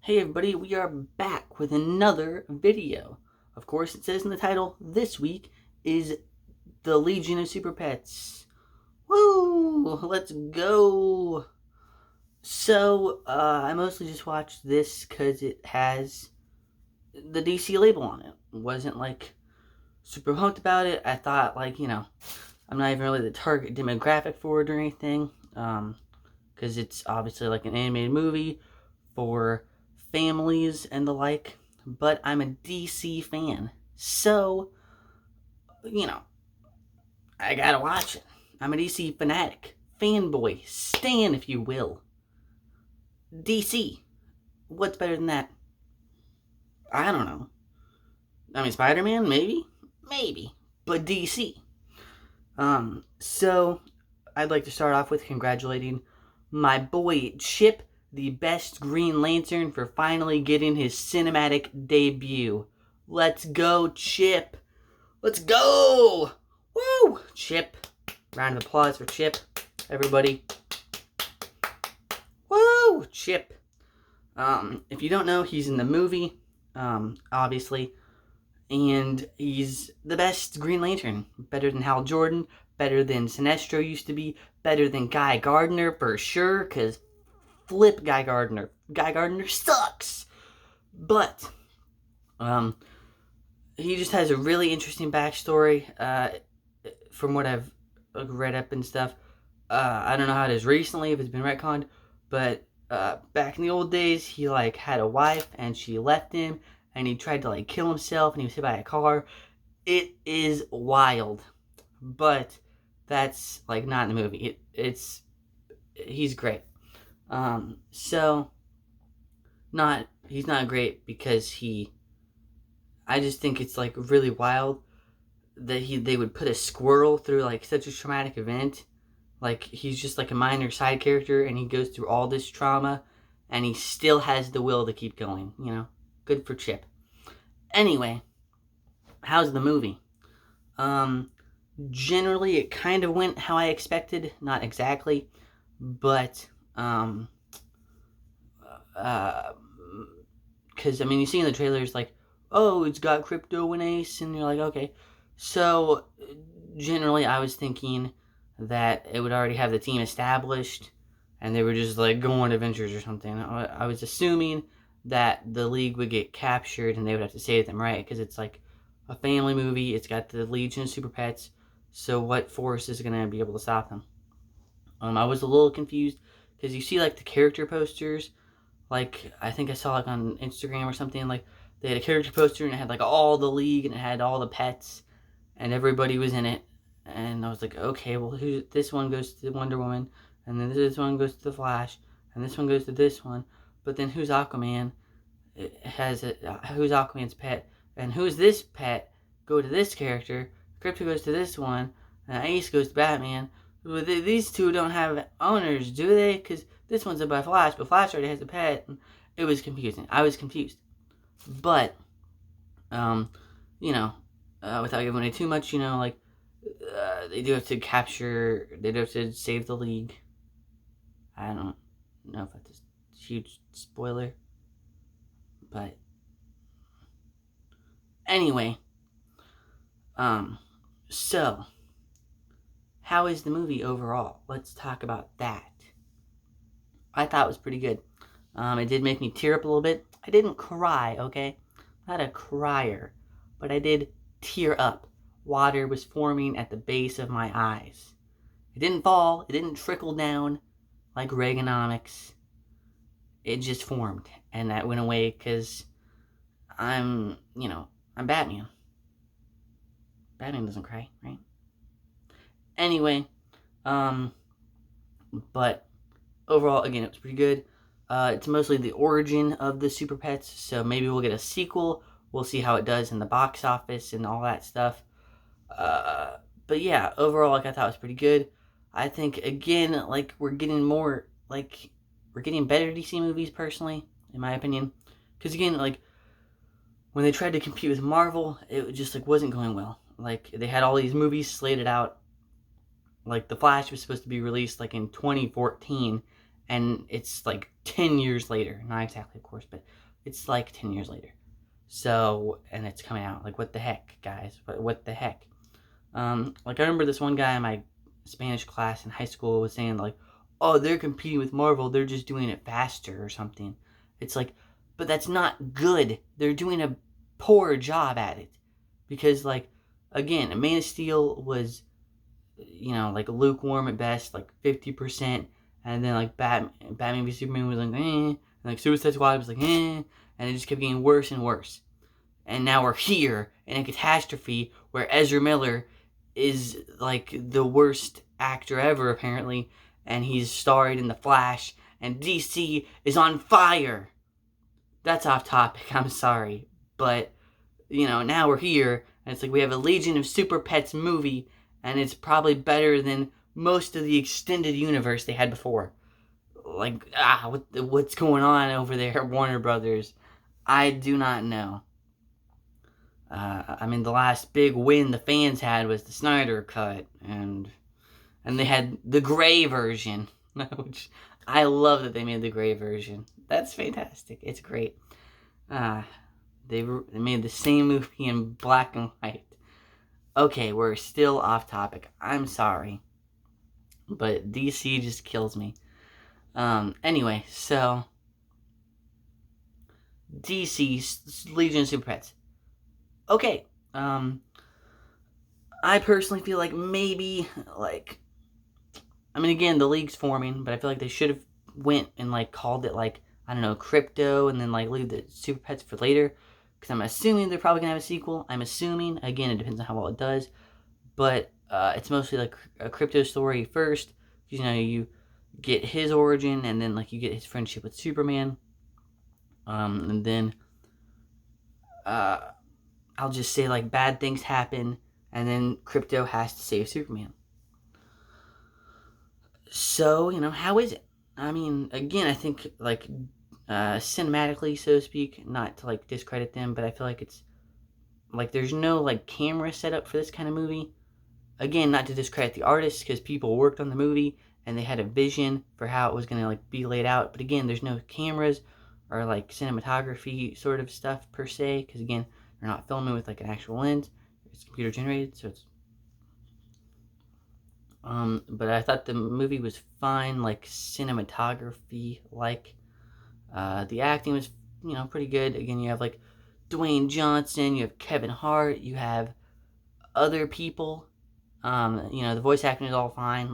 Hey everybody, we are back with another video. Of course, it says in the title, this week is the Legion of Superpets. Woo! Let's go! So, I mostly just watched this because it has the DC label on it. Wasn't super pumped about it. I thought I'm not even really the target demographic for it or anything. Because it's obviously like an animated movie for families and the like, but I'm a DC fan, so I gotta watch it. I'm a DC fanatic, fanboy, stan, if you will. DC, what's better than that? I don't know. I mean, Spider-Man, maybe, but DC. So I'd like to start off with congratulating my boy Chip, the best Green Lantern, for finally getting his cinematic debut. Let's go, Chip. Let's go. Woo! Chip. Round of applause for Chip, everybody. Woo! Chip. If you don't know, he's in the movie, obviously, and he's the best Green Lantern. Better than Hal Jordan, better than Sinestro used to be, better than Guy Gardner for sure, because flip Guy Gardner. Guy Gardner sucks. But, he just has a really interesting backstory, from what I've read up and stuff. I don't know how it is recently, if it's been retconned, but back in the old days, he had a wife and she left him, and he tried to kill himself, and he was hit by a car. It is wild, but that's not in the movie. He's great. So he's not great because I just think it's really wild that they would put a squirrel through such a traumatic event. He's just a minor side character, and he goes through all this trauma, and he still has the will to keep going, Good for Chip. Anyway, how's the movie? Generally it kind of went how I expected. Not exactly, but because you see in the trailers oh, it's got Crypto and Ace, and you're okay. So generally I was thinking that it would already have the team established, and they were just go on adventures or something. I was assuming that the League would get captured and they would have to save them, right? Because it's a family movie. It's got the Legion of Superpets. So what force is going to be able to stop them? I was a little confused because you see the character posters. I think I saw on Instagram or something, they had a character poster and it had all the League and it had all the pets and everybody was in it. And I was okay, well, this one goes to Wonder Woman, and then this one goes to the Flash, and this one goes to this one. But then who's Aquaman? Who's Aquaman's pet? And who's this pet? Go to this character. Crypto goes to this one, and Ace goes to Batman. But these two don't have owners, do they? Because this one's up by Flash, but Flash already has a pet. And it was confusing. I was confused. But, without giving away too much, they do have to they do have to save the League. I don't know if that's a huge spoiler. But anyway, so how is the movie overall? Let's talk about that. I thought it was pretty good. It did make me tear up a little bit. I didn't cry, okay? Not a crier, but I did tear up. Water was forming at the base of my eyes. It didn't fall. It didn't trickle down like Reaganomics. It just formed, and that went away because I'm Batman. Batman doesn't cry, right? Anyway, but overall, again, it was pretty good. It's mostly the origin of the Super Pets, so maybe we'll get a sequel. We'll see how it does in the box office and all that stuff. But yeah, overall, I thought it was pretty good. I think, again, we're getting more, we're getting better DC movies, personally, in my opinion. Because, again, when they tried to compete with Marvel, it just, wasn't going well. They had all these movies slated out. The Flash was supposed to be released, in 2014, and it's like 10 years later. Not exactly, of course, but it's like 10 years later. So, and it's coming out. Like, what the heck, guys? What the heck? Like, I remember this one guy in my Spanish class in high school was saying, like, oh, they're competing with Marvel. They're just doing it faster or something. It's like, but that's not good. They're doing a poor job at it. Because, like, again, Man of Steel was, like lukewarm at best, like 50%. And then, like, Batman v Superman was like, eh. And, like, Suicide Squad was like, eh. And it just kept getting worse and worse. And now we're here in a catastrophe where Ezra Miller is like the worst actor ever, apparently, and he's starred in The Flash, and DC is on fire. That's off topic, I'm sorry. But, now we're here, and it's like we have a Legion of Super Pets movie, and it's probably better than most of the extended universe they had before. Like, what's going on over there at Warner Brothers? I do not know. The last big win the fans had was the Snyder Cut, and they had the gray version, which I love that they made the gray version. That's fantastic. It's great. They made the same movie in black and white. Okay, we're still off topic. I'm sorry, but DC just kills me. Anyway, so DC Legion of Super Pets. Okay, I personally feel like maybe, again, the league's forming, but I feel like they should have went and, called it, I don't know, Crypto, and then, leave the Super Pets for later, because I'm assuming they're probably going to have a sequel. I'm assuming. Again, it depends on how well it does, but it's mostly, like, a Crypto story first, because, you get his origin, and then, you get his friendship with Superman, and then, I'll just say, bad things happen, and then Crypto has to save Superman. So, how is it? Again, I think, cinematically, so to speak, not to, discredit them, but I feel like it's, there's no, camera set up for this kind of movie. Again, not to discredit the artists, because people worked on the movie, and they had a vision for how it was going to, be laid out, but again, there's no cameras, or, cinematography sort of stuff, per se, because, again, they're not filming with, an actual lens. It's computer generated, so it's... But I thought the movie was fine, cinematography, the acting was, pretty good. Again, you have, Dwayne Johnson, you have Kevin Hart, you have other people. The voice acting is all fine.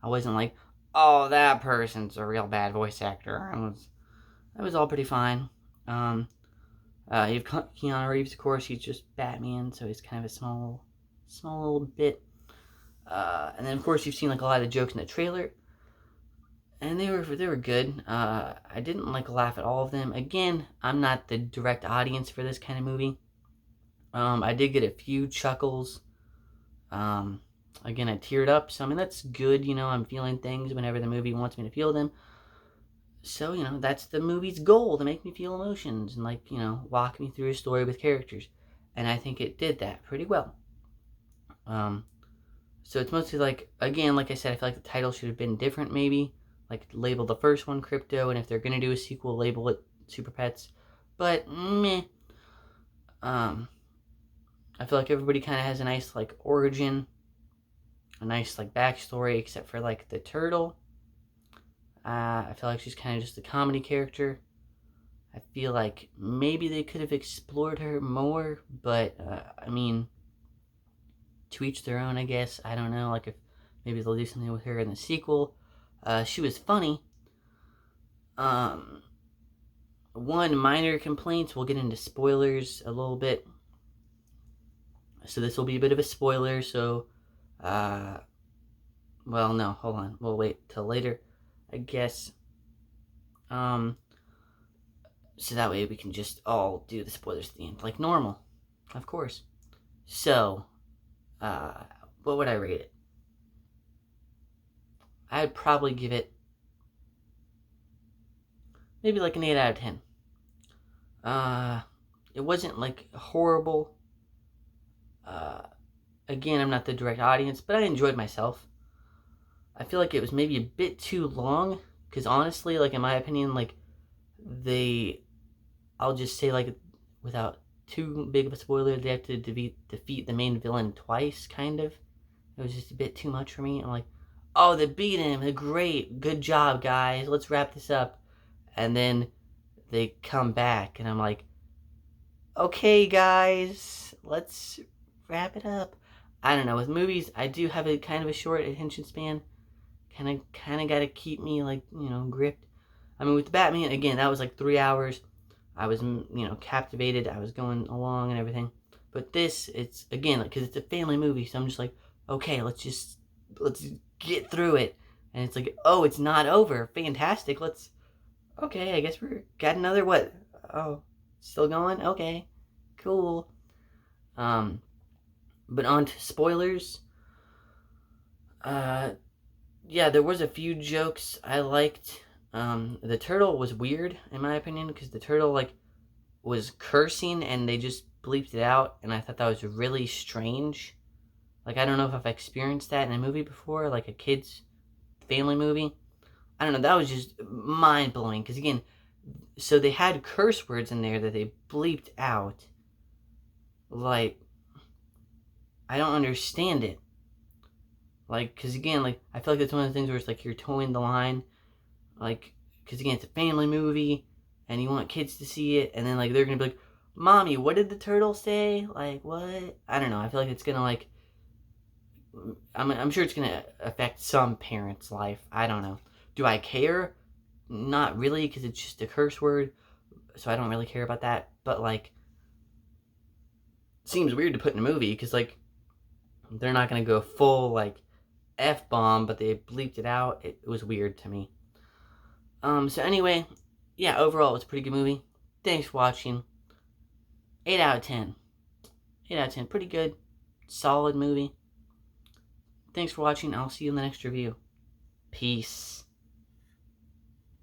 I wasn't like, oh, that person's a real bad voice actor. That was all pretty fine. You have Keanu Reeves, of course. He's just Batman, so he's kind of a small little bit. And then, of course, you've seen a lot of the jokes in the trailer, and they were good. I didn't laugh at all of them. Again, I'm not the direct audience for this kind of movie. I did get a few chuckles. Again, I teared up, so that's good. I'm feeling things whenever the movie wants me to feel them. So, that's the movie's goal, to make me feel emotions and, walk me through a story with characters. And I think it did that pretty well. So it's mostly again, like I said, I feel like the title should have been different maybe. Label the first one Crypto, and if they're going to do a sequel, label it Super Pets. But, meh. I feel like everybody kind of has a nice, origin. A nice, backstory, except for, the turtle. I feel like she's kind of just a comedy character. I feel like maybe they could have explored her more, but, to each their own, I guess. I don't know, if maybe they'll do something with her in the sequel. She was funny. One minor complaint, we'll get into spoilers a little bit. So this will be a bit of a spoiler, so, well, no, hold on. We'll wait till later, I guess. So that way we can just all do the spoilers at the end, like normal, of course. So, what would I rate it? I'd probably give it maybe an 8 out of 10. It wasn't horrible. Again, I'm not the direct audience, but I enjoyed myself. I feel like it was maybe a bit too long Because honestly, like, in my opinion, like, they, I'll just say, like, without too big of a spoiler, they have to defeat the main villain twice, kind of. It was just a bit too much for me. I'm like, oh, they beat him. They're great. Good job, guys. Let's wrap this up. And then they come back, and I'm like, okay, guys, let's wrap it up. I don't know. With movies, I do have a kind of a short attention span. Kind of got to keep me, like, gripped. I mean, with Batman, again, that was like 3 hours. I was, captivated. I was going along and everything. But this, it's, again, because it's a family movie, so I'm just like, okay, let's get through it. And it's like, oh, it's not over. Fantastic. Okay, I guess got another, what? Oh, still going? Okay, cool. But on to spoilers. Yeah, there was a few jokes I liked. The turtle was weird, in my opinion, because the turtle, like, was cursing and they just bleeped it out, and I thought that was really strange. Like, I don't know if I've experienced that in a movie before, like a kid's family movie. I don't know, that was just mind-blowing, because again, so they had curse words in there that they bleeped out. Like, I don't understand it. Like, because again, like, I feel like that's one of the things where it's like you're towing the line. Like, because again, it's a family movie, and you want kids to see it, and then, like, they're going to be like, Mommy, what did the turtle say? Like, what? I don't know. I feel like it's going to, like, I'm sure it's going to affect some parents' life. I don't know. Do I care? Not really, because it's just a curse word, so I don't really care about that. But, like, seems weird to put in a movie, because, like, they're not going to go full, like, F-bomb, but they bleeped it out. It was weird to me. So anyway, yeah, overall, it was a pretty good movie. Thanks for watching. 8 out of 10. 8 out of 10. Pretty good. Solid movie. Thanks for watching. I'll see you in the next review. Peace.